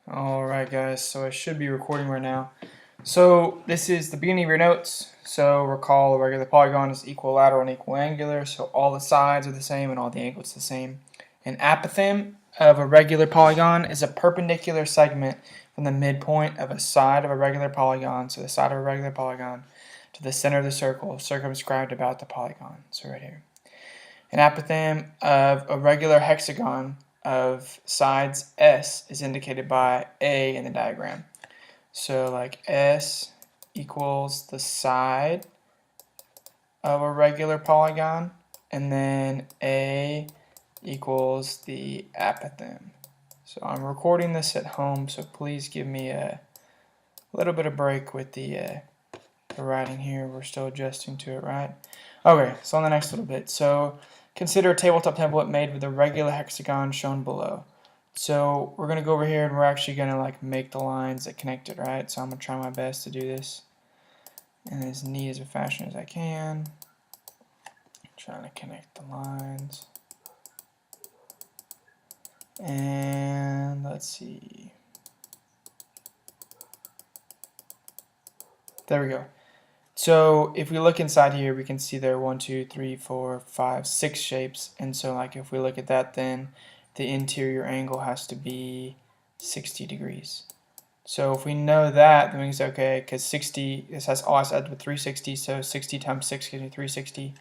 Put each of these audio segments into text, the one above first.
Alright guys, so I should be recording right now. So this is the beginning of your notes. So recall a regular polygon is equilateral and equiangular, so all the sides are the same and all the angles the same. An apothem of a regular polygon is a perpendicular segment from the midpoint of a side of a regular polygon, so the side of a regular polygon, to the center of the circle circumscribed about the polygon. So right here. An apothem of a regular hexagon of sides S is indicated by A in the diagram. So like S equals the side of a regular polygon, and then A equals the apothem. So I'm recording this at home, so please give me a little bit of break with the writing here. We're still adjusting to it, right? Okay, so on the next little bit. So consider a tabletop template made with a regular hexagon shown below. So we're going to go over here and we're actually going to like make the lines that connect it, right? So I'm going to try my best to do this in as neat as a fashion as I can. Trying to connect the lines. And let's see. There we go. So if we look inside here, we can see there are 1, 2, 3, 4, 5, 6 shapes. And so like if we look at that, then the interior angle has to be 60 degrees. So if we know that, then we can say, okay, because 60, this has all adds with 360, so 60 times 6 gives me 360.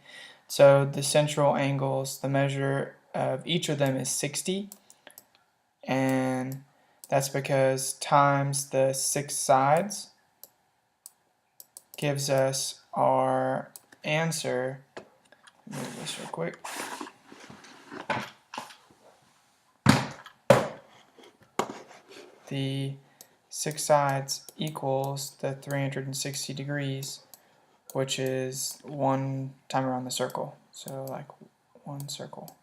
So the central angles, the measure of each of them is 60. And that's because times the 6 sides gives us our answer. Move this real quick. The 6 sides equals the 360 degrees, which is one time around the circle. So like one circle.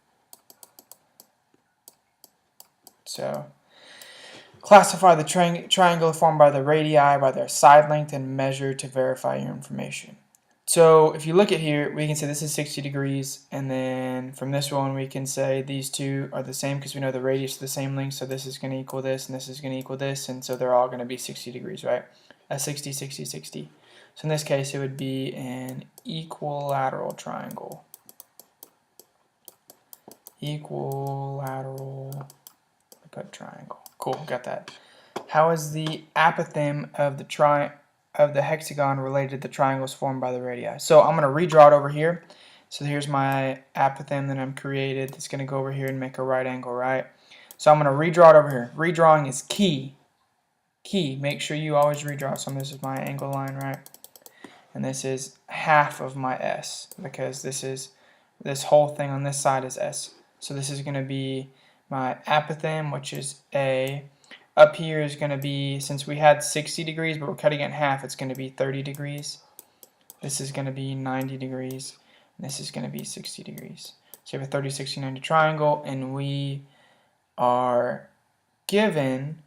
So classify the triangle formed by the radii by their side length and measure to verify your information. So if you look at here, we can say this is 60 degrees, and then from this one we can say these two are the same because we know the radius is the same length, so this is going to equal this and this is going to equal this, and so they're all going to be 60 degrees, right? 60, 60, 60. So in this case it would be an equilateral triangle. Equilateral, put triangle. Cool, got that. How is the apothem of the hexagon related to the triangles formed by the radii? So I'm going to redraw it over here. So here's my apothem that I'm created. That's going to go over here and make a right angle, right? So I'm going to redraw it over here. Redrawing is key. Key. Make sure you always redraw. So this is my angle line, right? And this is half of my S because this whole thing on this side is S. So this is going to be my apothem, which is A. Up here is going to be, since we had 60 degrees, but we're cutting it in half, it's going to be 30 degrees. This is going to be 90 degrees. And this is going to be 60 degrees. So you have a 30, 60, 90 triangle, and we are given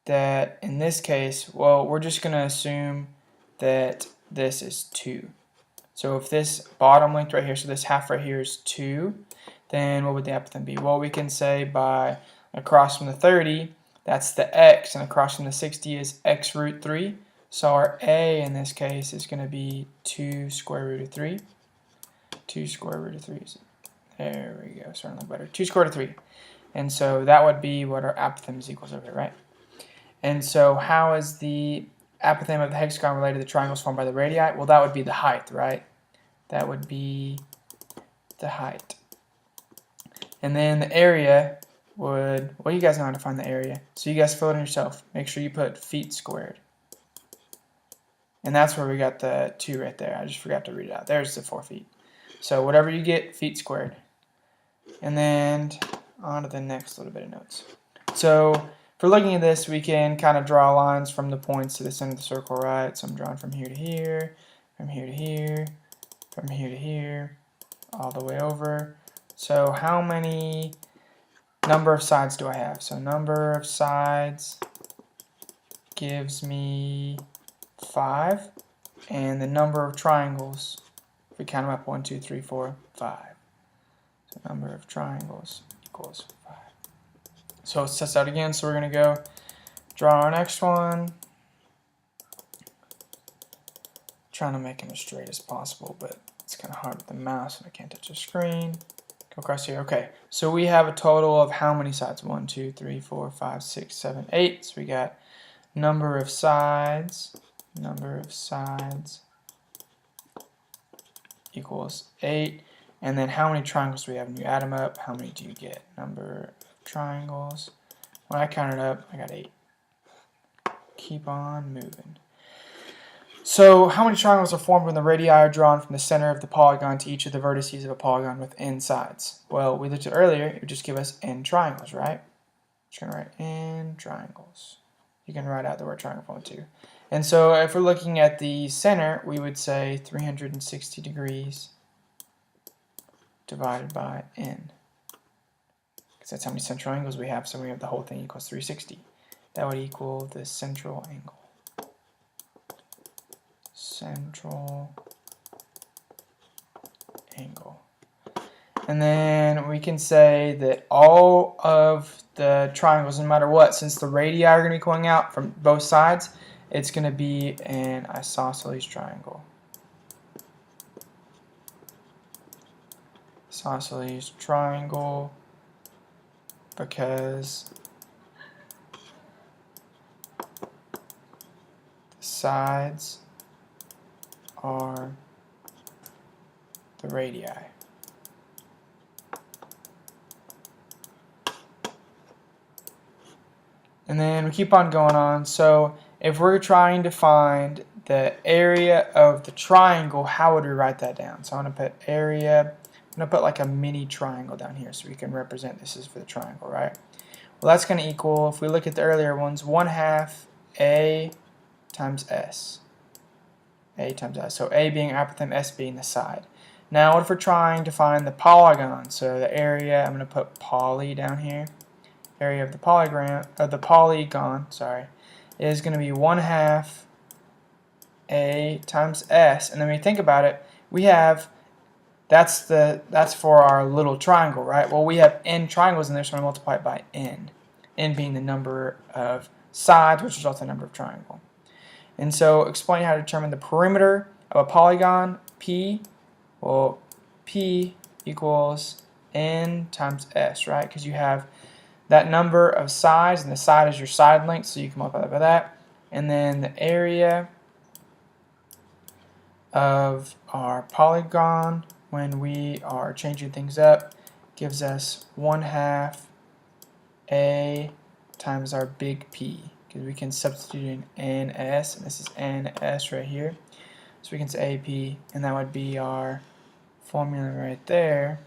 that in this case, well, we're just going to assume that this is 2. So if this bottom length right here, so this half right here is 2, then what would the apothem be? Well, we can say by across from the 30, that's the x, and across from the 60 is x root 3. So our a in this case is going to be 2 square root of 3. 2 square root of 3. There we go, starting to look better. 2 square root of 3. And so that would be what our apothem is equals over here, right? And so how is the apothem of the hexagon related to the triangles formed by the radii? Well, that would be the height, right? That would be the height. And then the area would, well, you guys know how to find the area. So you guys fill it in yourself. Make sure you put feet squared. And that's where we got the 2 right there. I just forgot to read it out. There's the 4 feet. So whatever you get, feet squared. And then on to the next little bit of notes. So for looking at this, we can kind of draw lines from the points to the center of the circle, right? So I'm drawing from here to here, from here to here, from here to here, all the way over. So how many number of sides do I have? So number of sides gives me 5, and the number of triangles, if we count them up, 1, 2, 3, 4, 5. So number of triangles equals 5. So let's test out again. So we're going to go draw our next one. Trying to make them as straight as possible, but it's kind of hard with the mouse and I can't touch the screen. Go across here. Okay, so we have a total of how many sides? 1, 2, 3, 4, 5, 6, 7, 8. So we got number of sides equals 8. And then how many triangles do we have? When you add them up, how many do you get? Number of triangles. When I counted up, I got 8. Keep on moving. So how many triangles are formed when the radii are drawn from the center of the polygon to each of the vertices of a polygon with n sides? Well, we looked at earlier, it would just give us n triangles, right? Just going to write n triangles. You can write out the word triangle for it too. And so if we're looking at the center, we would say 360 degrees divided by n. Because that's how many central angles we have, so we have the whole thing equals 360. That would equal the central angle. Central angle. And then we can say that all of the triangles, no matter what, since the radii are going to be going out from both sides, it's going to be an isosceles triangle. Isosceles triangle because the sides are the radii. And then we keep on going on. So if we're trying to find the area of the triangle, how would we write that down? So I'm going to put area, I'm going to put like a mini triangle down here so we can represent this is for the triangle, right? Well, that's going to equal, if we look at the earlier ones, 1/2 A times S. A times S. So A being apothem, S being the side. Now what if we're trying to find the polygon? So the area, I'm going to put poly down here. Area of the polygon, sorry, is going to be 1/2 A times S. And then when you think about it, we have that's for our little triangle, right? Well, we have n triangles in there, so I'm going to multiply it by n. N being the number of sides, which is also the number of triangle. And so explain how to determine the perimeter of a polygon, P. Well, P equals N times S, right? Because you have that number of sides, and the side is your side length, so you can multiply that by that. And then the area of our polygon, when we are changing things up, gives us 1/2 A times our big P. Because we can substitute in NS, and this is NS right here. So we can say AP, and that would be our formula right there.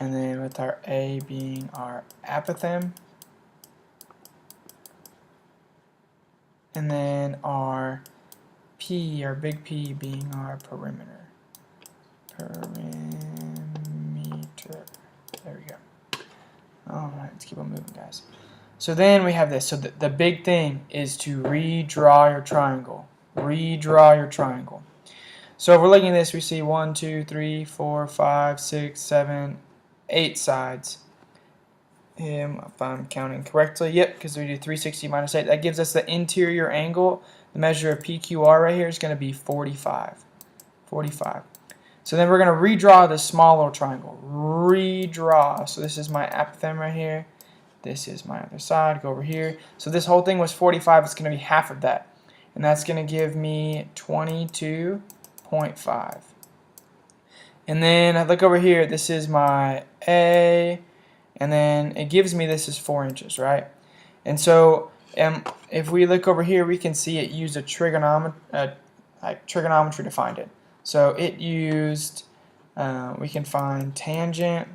And then with our A being our apothem, and then our P, our big P, being our perimeter. Perimeter. There we go. Alright, let's keep on moving, guys. So then we have this. So the big thing is to redraw your triangle. Redraw your triangle. So if we're looking at this, we see 1, 2, 3, 4, 5, 6, 7, 8 sides. If I'm counting correctly, yep, because we do 360 minus 8. That gives us the interior angle. The measure of PQR right here is going to be 45. 45. So then we're going to redraw this small little triangle. Redraw. So this is my apothem right here. This is my other side. Go over here. So this whole thing was 45. It's going to be half of that. And that's going to give me 22.5. And then I look over here. This is my A. And then it gives me this is 4 inches, right? And so if we look over here, we can see it used a trigonometry to find it. So it used, we can find tangent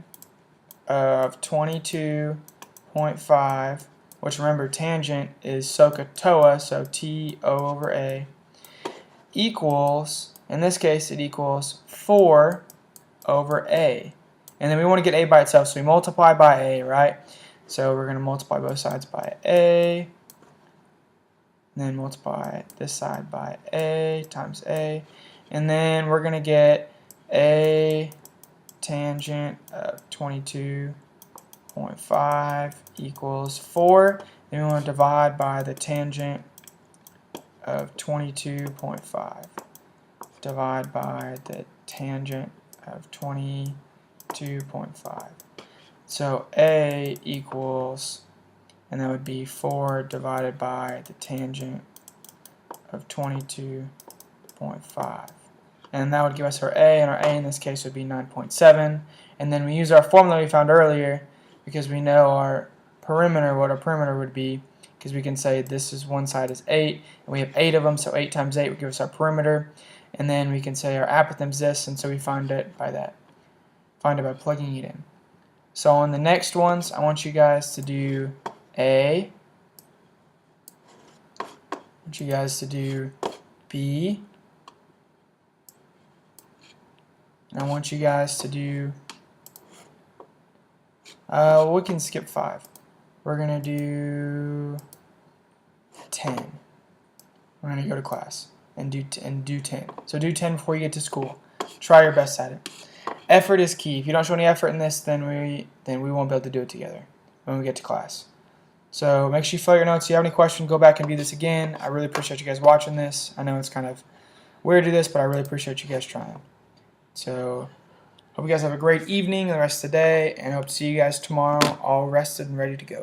of 22.5, which remember tangent is SOHCAHTOA, so T-O over A, equals, in this case it equals 4 over A. And then we want to get A by itself, so we multiply by A, right? So we're going to multiply both sides by A, and then multiply this side by A times A, and then we're going to get A tangent of 22 0.5 equals 4. Then we want to divide by the tangent of 22.5. Divide by the tangent of 22.5. So A equals, and that would be 4 divided by the tangent of 22.5. And that would give us our A, and our A in this case would be 9.7. And then we use our formula we found earlier, because we know our perimeter, what our perimeter would be, because we can say this is one side is 8, and we have 8 of them, so 8 times 8 would give us our perimeter. And then we can say our aperture is this, and so we find it by that. Find it by plugging it in. So on the next ones, I want you guys to do A. I want you guys to do B. And I want you guys to do, we can skip 5. We're going to do 10. We're going to go to class and do 10. So do 10 before you get to school. Try your best at it. Effort is key. If you don't show any effort in this, then we won't be able to do it together when we get to class. So make sure you fill out your notes. If you have any questions, go back and do this again. I really appreciate you guys watching this. I know it's kind of weird to do this, but I really appreciate you guys trying. So hope you guys have a great evening the rest of the day, and hope to see you guys tomorrow all rested and ready to go.